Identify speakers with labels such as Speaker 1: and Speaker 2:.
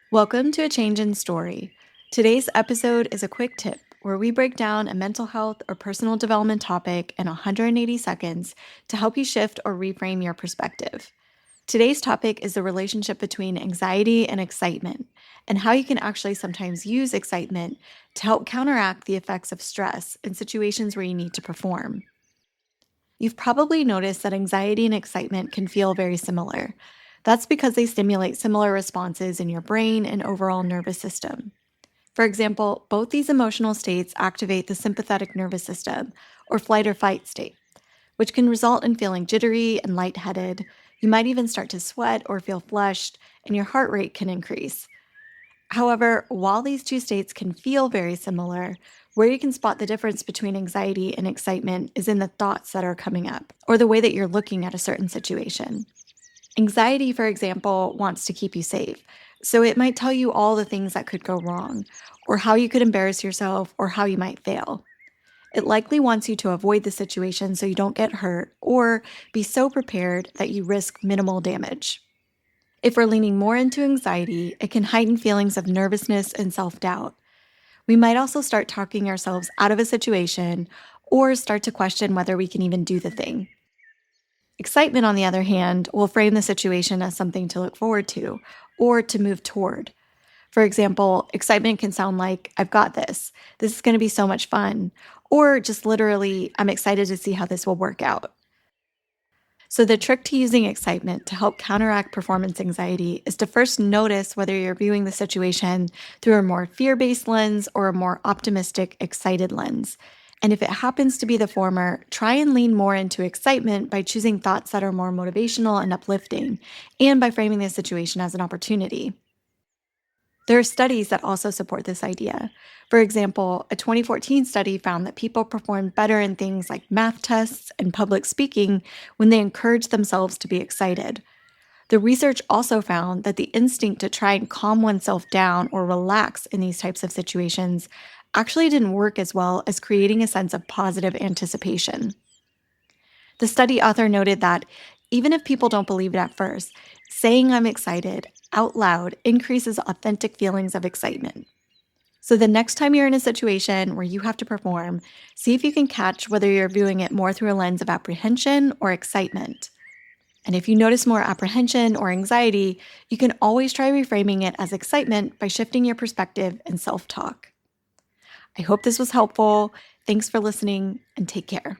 Speaker 1: Welcome to A Change in Story. Today's episode is a quick tip where we break down a mental health or personal development topic in 180 seconds to help you shift or reframe your perspective. Today's topic is the relationship between anxiety and excitement, and how you can actually sometimes use excitement to help counteract the effects of stress in situations where you need to perform. You've probably noticed that anxiety and excitement can feel very similar. That's because they stimulate similar responses in your brain and overall nervous system. For example, both these emotional states activate the sympathetic nervous system, or flight or fight state, which can result in feeling jittery and lightheaded. You might even start to sweat or feel flushed, and your heart rate can increase. However, while these two states can feel very similar, where you can spot the difference between anxiety and excitement is in the thoughts that are coming up, or the way that you're looking at a certain situation. Anxiety, for example, wants to keep you safe, so it might tell you all the things that could go wrong, or how you could embarrass yourself, or how you might fail. It likely wants you to avoid the situation so you don't get hurt, or be so prepared that you risk minimal damage. If we're leaning more into anxiety, it can heighten feelings of nervousness and self-doubt. We might also start talking ourselves out of a situation or start to question whether we can even do the thing. Excitement, on the other hand, will frame the situation as something to look forward to or to move toward. For example, excitement can sound like, I've got this. This is going to be so much fun. Or just literally, I'm excited to see how this will work out. So the trick to using excitement to help counteract performance anxiety is to first notice whether you're viewing the situation through a more fear-based lens or a more optimistic, excited lens. And if it happens to be the former, try and lean more into excitement by choosing thoughts that are more motivational and uplifting, and by framing the situation as an opportunity. There are studies that also support this idea. For example, a 2014 study found that people performed better in things like math tests and public speaking when they encouraged themselves to be excited. The research also found that the instinct to try and calm oneself down or relax in these types of situations actually didn't work as well as creating a sense of positive anticipation. The study author noted that even if people don't believe it at first, saying I'm excited out loud increases authentic feelings of excitement. So the next time you're in a situation where you have to perform, see if you can catch whether you're viewing it more through a lens of apprehension or excitement. And if you notice more apprehension or anxiety, you can always try reframing it as excitement by shifting your perspective and self-talk. I hope this was helpful. Thanks for listening, and take care.